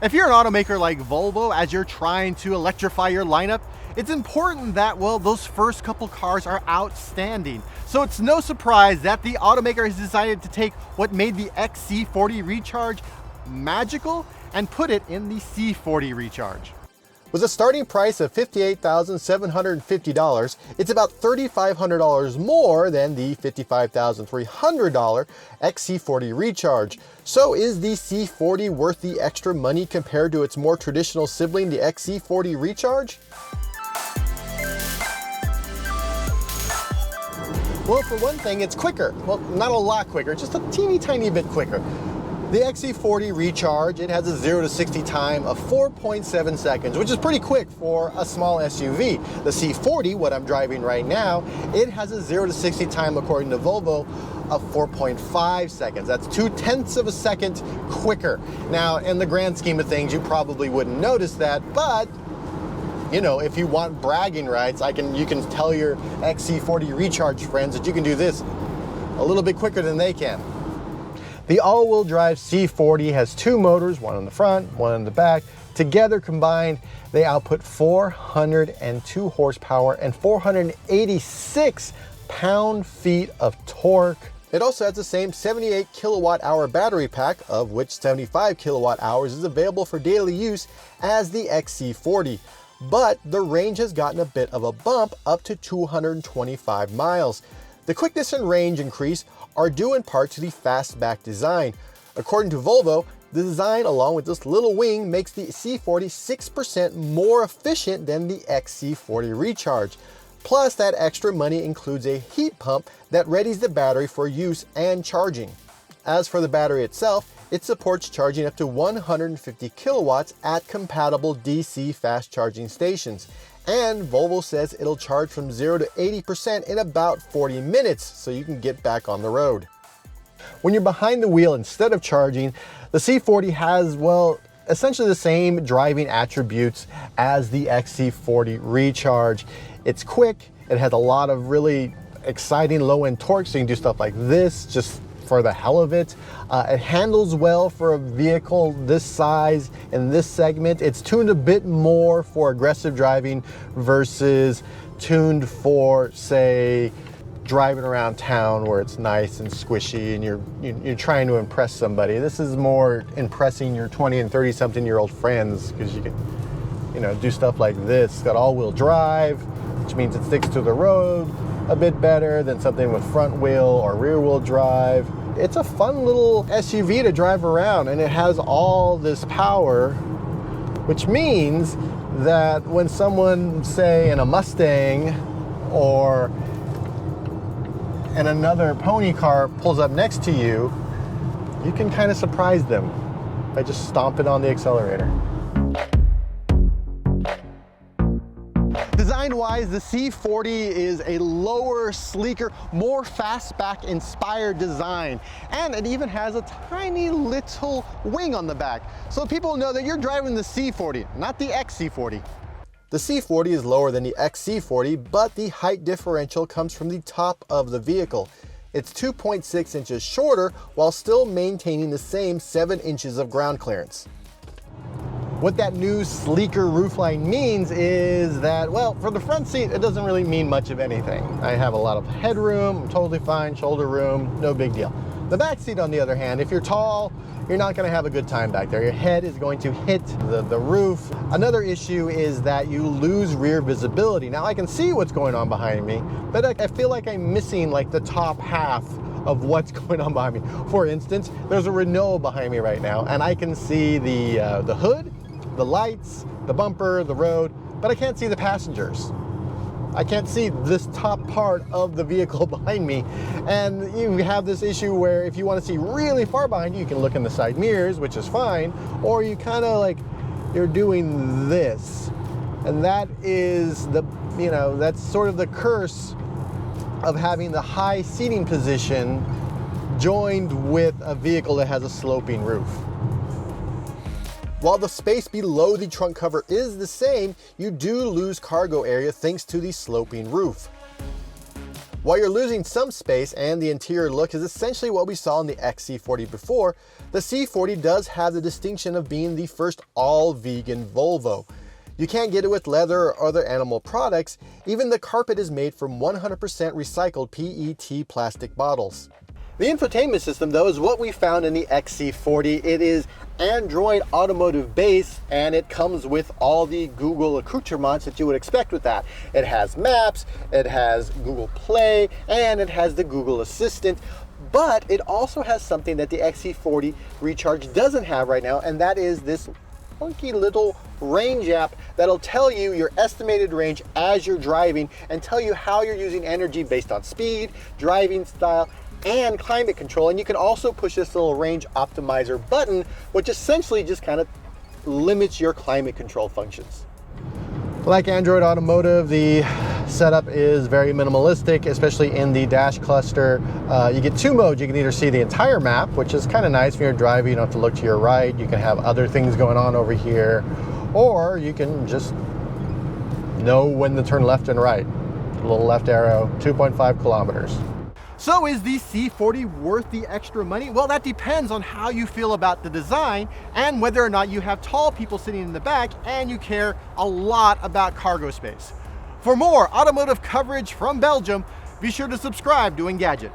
If you're an automaker like Volvo, as you're trying to electrify your lineup, it's important that, well, those first couple cars are outstanding. So it's no surprise that the automaker has decided to take what made the XC40 Recharge magical and put it in the C40 Recharge. With a starting price of $58,750, it's about $3,500 more than the $55,300 XC40 Recharge. So is the C40 worth the extra money compared to its more traditional sibling, the XC40 Recharge? Well, for one thing, it's quicker. Well, not a lot quicker, just a teeny tiny bit quicker. The XC40 Recharge, it has a 0 to 60 time of 4.7 seconds, which is pretty quick for a small SUV. The C40, what I'm driving right now, it has a 0 to 60 time, according to Volvo, of 4.5 seconds. That's 0.2 of a second quicker. Now, in the grand scheme of things, you probably wouldn't notice that, but you know, if you want bragging rights, you can tell your XC40 Recharge friends that you can do this a little bit quicker than they can. The all-wheel drive C40 has two motors, one on the front, one on the back. Together combined, they output 402 horsepower and 486 pound-feet of torque. It also has the same 78 kilowatt-hour battery pack, of which 75 kilowatt-hours is available for daily use as the XC40. But the range has gotten a bit of a bump, up to 225 miles. The quickness and range increase are due in part to the fastback design. According to Volvo, the design, along with this little wing, makes the C40 6% more efficient than the XC40 Recharge. Plus, that extra money includes a heat pump that readies the battery for use and charging. As for the battery itself, it supports charging up to 150 kilowatts at compatible DC fast charging stations. And Volvo says it'll charge from 0 to 80% in about 40 minutes, so you can get back on the road. When you're behind the wheel instead of charging, the C40 has, well, essentially the same driving attributes as the XC40 Recharge. It's quick, it has a lot of really exciting low-end torque, so you can do stuff like this just for the hell of it. It handles well for a vehicle this size in this segment. It's tuned a bit more for aggressive driving versus tuned for, say, driving around town where it's nice and squishy and you're trying to impress somebody. This is more impressing your 20 and 30 something year old friends, because you can, you know, do stuff like this. It's got all-wheel drive, which means it sticks to the road a bit better than something with front wheel or rear wheel drive. It's a fun little SUV to drive around, and it has all this power, which means that when someone, say, in a Mustang or in another pony car pulls up next to you, you can kind of surprise them by just stomping on the accelerator. Design-wise, the C40 is a lower, sleeker, more fastback inspired design. And it even has a tiny little wing on the back, so people know that you're driving the C40, not the XC40. The C40 is lower than the XC40, but the height differential comes from the top of the vehicle. It's 2.6 inches shorter while still maintaining the same 7 inches of ground clearance. What that new sleeker roofline means is that, well, for the front seat, it doesn't really mean much of anything. I have a lot of headroom, I'm totally fine, shoulder room, no big deal. The back seat, on the other hand, if you're tall, you're not going to have a good time back there. Your head is going to hit the roof. Another issue is that you lose rear visibility. Now, I can see what's going on behind me, but I feel like I'm missing like the top half of what's going on behind me. For instance, there's a Renault behind me right now, and I can see the hood, the lights, the bumper, the road, but I can't see the passengers. I can't see this top part of the vehicle behind me. And you have this issue where if you want to see really far behind you, you can look in the side mirrors, which is fine, or you kind of like, you're doing this. And that is the, you know, that's sort of the curse of having the high seating position joined with a vehicle that has a sloping roof. While the space below the trunk cover is the same, you do lose cargo area thanks to the sloping roof. While you're losing some space and the interior look is essentially what we saw in the XC40 before, the C40 does have the distinction of being the first all-vegan Volvo. You can't get it with leather or other animal products. Even the carpet is made from 100% recycled PET plastic bottles. The infotainment system, though, is what we found in the XC40. It is Android automotive base, and it comes with all the Google accoutrements that you would expect with that. It has Maps, it has Google Play, and it has the Google Assistant. But it also has something that the XC40 Recharge doesn't have right now, and that is this funky little range app that'll tell you your estimated range as you're driving and tell you how you're using energy based on speed, driving style, and climate control. And you can also push this little range optimizer button, which essentially just kind of limits your climate control functions. Like Android Automotive, the setup is very minimalistic, especially in the dash cluster. You get two modes. You can either see the entire map, which is kind of nice when you're driving. You don't have to look to your right. You can have other things going on over here, or you can just know when to turn left and right. A little left arrow, 2.5 kilometers. So is the C40 worth the extra money? Well, that depends on how you feel about the design and whether or not you have tall people sitting in the back and you care a lot about cargo space. For more automotive coverage from Belgium, be sure to subscribe to Engadget.